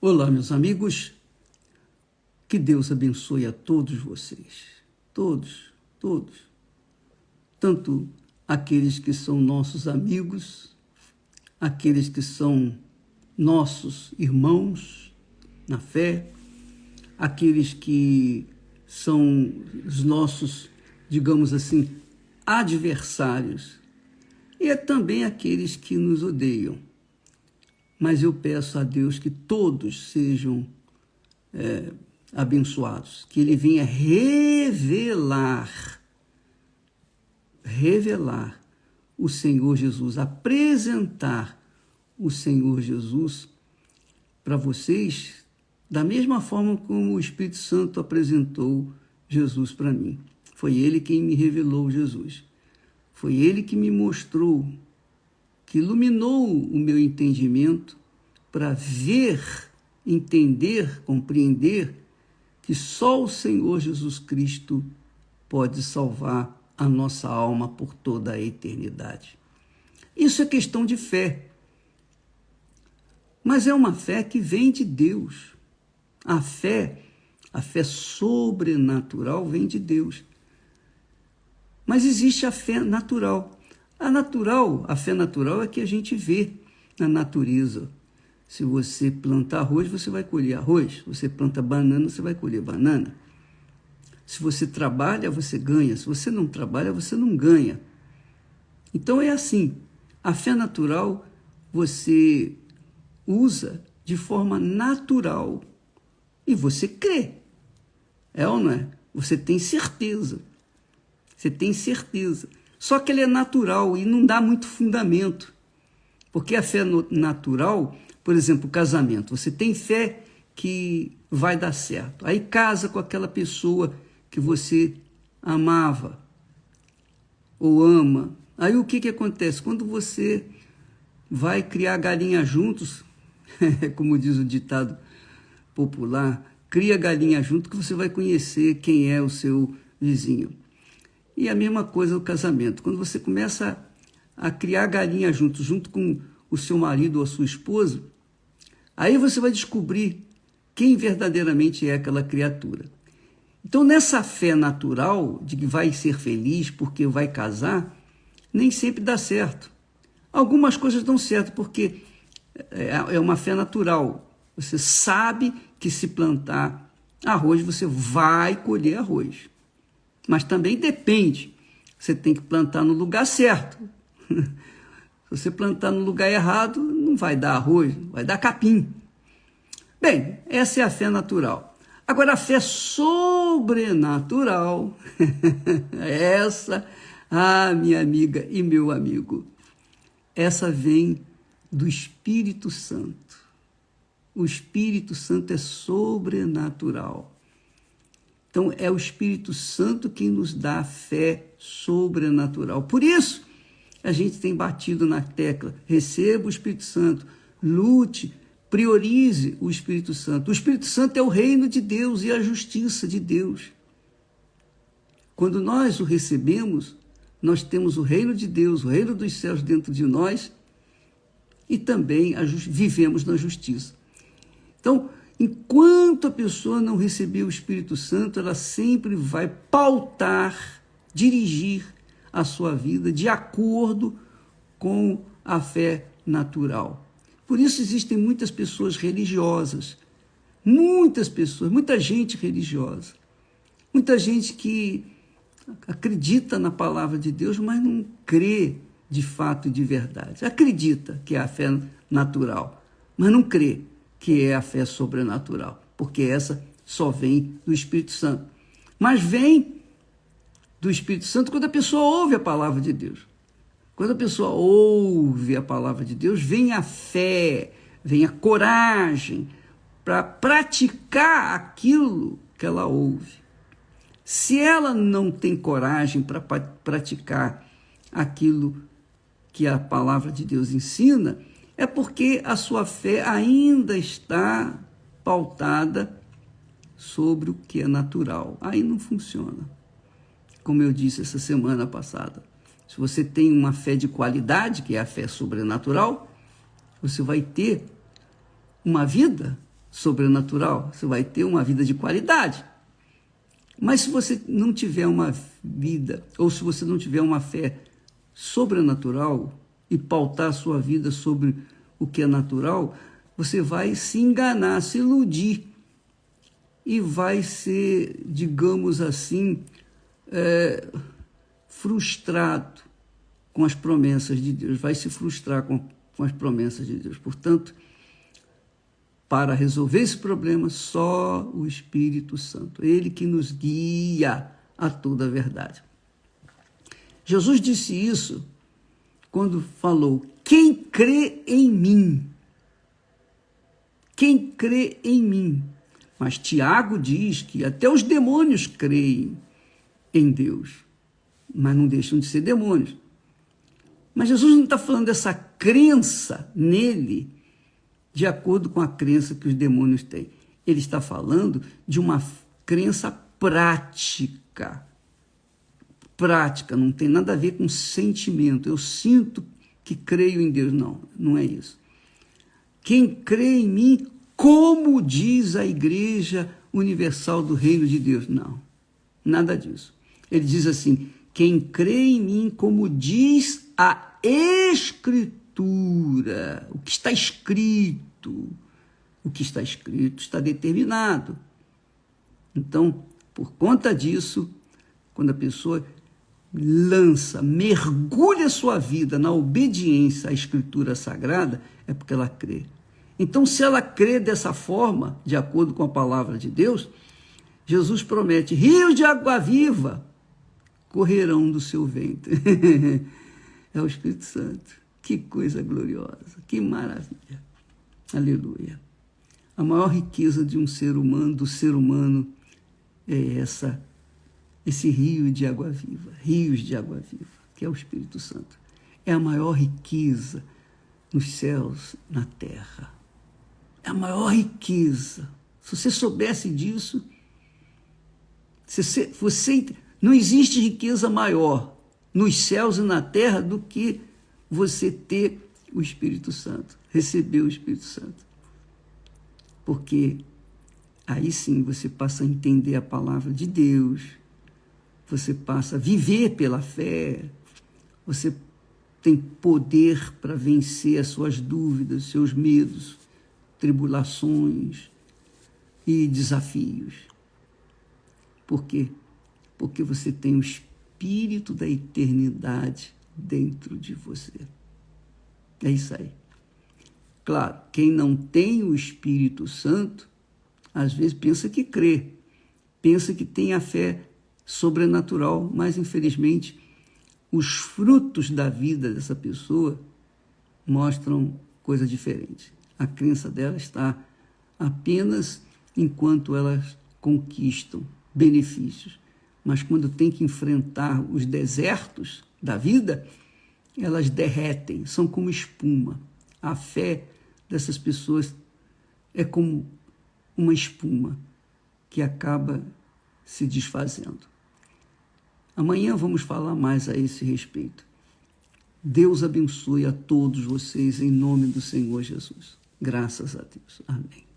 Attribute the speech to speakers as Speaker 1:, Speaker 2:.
Speaker 1: Olá, meus amigos, que Deus abençoe a todos vocês, todos, tanto aqueles que são nossos amigos, aqueles que são nossos irmãos na fé, aqueles que são os nossos, digamos assim, adversários, e também aqueles que nos odeiam. Mas eu peço a Deus que todos sejam abençoados, que Ele venha revelar o Senhor Jesus, apresentar o Senhor Jesus para vocês, da mesma forma como o Espírito Santo apresentou Jesus para mim. Foi Ele quem me revelou Jesus. Foi Ele que me mostrou, que iluminou o meu entendimento para ver, entender, compreender que só o Senhor Jesus Cristo pode salvar a nossa alma por toda a eternidade. Isso é questão de fé. Mas é uma fé que vem de Deus. A fé sobrenatural vem de Deus. Mas existe a fé natural. A fé natural é que a gente vê na natureza. Se você planta arroz, você vai colher arroz. Se você planta banana, você vai colher banana. Se você trabalha, você ganha. Se você não trabalha, você não ganha. Então é assim. A fé natural você usa de forma natural e você crê. É ou não é? Você tem certeza. Você tem certeza. Só que ele é natural e não dá muito fundamento. Porque a fé natural, por exemplo, o casamento, você tem fé que vai dar certo. Aí casa com aquela pessoa que você amava ou ama. Aí o que acontece? Quando você vai criar galinha juntos, como diz o ditado popular, cria galinha junto que você vai conhecer quem é o seu vizinho. E a mesma coisa o casamento. Quando você começa a criar galinha junto com o seu marido ou a sua esposa, aí você vai descobrir quem verdadeiramente é aquela criatura. Então, nessa fé natural de que vai ser feliz porque vai casar, nem sempre dá certo. Algumas coisas dão certo porque é uma fé natural. Você sabe que se plantar arroz, você vai colher arroz. Mas também depende. Você tem que plantar no lugar certo. Se você plantar no lugar errado, não vai dar arroz, vai dar capim. Bem, essa é a fé natural. Agora, a fé sobrenatural, essa, minha amiga e meu amigo, essa vem do Espírito Santo. O Espírito Santo é sobrenatural. Então, é o Espírito Santo quem nos dá a fé sobrenatural. Por isso, a gente tem batido na tecla, receba o Espírito Santo, lute, priorize o Espírito Santo. O Espírito Santo é o reino de Deus e a justiça de Deus. Quando nós o recebemos, nós temos o reino de Deus, o reino dos céus dentro de nós e também vivemos na justiça. Então, enquanto a pessoa não receber o Espírito Santo, ela sempre vai pautar, dirigir a sua vida de acordo com a fé natural. Por isso existem muitas pessoas religiosas, muita gente religiosa, muita gente que acredita na palavra de Deus, mas não crê de fato e de verdade. Acredita que é a fé natural, mas não crê que é a fé sobrenatural, porque essa só vem do Espírito Santo. Mas vem do Espírito Santo quando a pessoa ouve a palavra de Deus. Quando a pessoa ouve a palavra de Deus, vem a fé, vem a coragem para praticar aquilo que ela ouve. Se ela não tem coragem para praticar aquilo que a palavra de Deus ensina, é porque a sua fé ainda está pautada sobre o que é natural. Aí não funciona. Como eu disse essa semana passada, se você tem uma fé de qualidade, que é a fé sobrenatural, você vai ter uma vida sobrenatural, você vai ter uma vida de qualidade. Mas se você não tiver uma vida, ou se você não tiver uma fé sobrenatural e pautar a sua vida sobre o que é natural, você vai se enganar, se iludir e vai ser, digamos assim, frustrado com as promessas de Deus, vai se frustrar com as promessas de Deus. Portanto, para resolver esse problema, só o Espírito Santo, ele que nos guia a toda a verdade. Jesus disse isso quando falou: quem crê em mim, quem crê em mim. Mas Tiago diz que até os demônios creem em Deus, mas não deixam de ser demônios. Mas Jesus não está falando dessa crença nele de acordo com a crença que os demônios têm. Ele está falando de uma crença prática. Prática, não tem nada a ver com sentimento. Eu sinto que creio em Deus. Não, não é isso. Quem crê em mim, como diz a Igreja Universal do Reino de Deus. Não, nada disso. Ele diz assim: quem crê em mim, como diz a Escritura, o que está escrito. O que está escrito está determinado. Então, por conta disso, quando a pessoa mergulha sua vida na obediência à Escritura Sagrada, é porque ela crê. Então, se ela crê dessa forma, de acordo com a palavra de Deus, Jesus promete: rios de água viva correrão do seu ventre. É o Espírito Santo. Que coisa gloriosa, que maravilha. Aleluia. A maior riqueza de um ser humano, do ser humano, é esse rio de água viva, rios de água viva, que é o Espírito Santo. É a maior riqueza nos céus, na terra. É a maior riqueza. Se você soubesse disso, não existe riqueza maior nos céus e na terra do que você ter o Espírito Santo, receber o Espírito Santo. Porque aí sim você passa a entender a palavra de Deus, você passa a viver pela fé, você tem poder para vencer as suas dúvidas, seus medos, tribulações e desafios. Por quê? Porque você tem o Espírito da eternidade dentro de você. É isso aí. Claro, quem não tem o Espírito Santo, às vezes pensa que crê, pensa que tem a fé sobrenatural, mas infelizmente os frutos da vida dessa pessoa mostram coisa diferente. A crença dela está apenas enquanto elas conquistam benefícios, mas quando tem que enfrentar os desertos da vida, elas derretem, são como espuma. A fé dessas pessoas é como uma espuma que acaba se desfazendo. Amanhã vamos falar mais a esse respeito. Deus abençoe a todos vocês em nome do Senhor Jesus. Graças a Deus. Amém.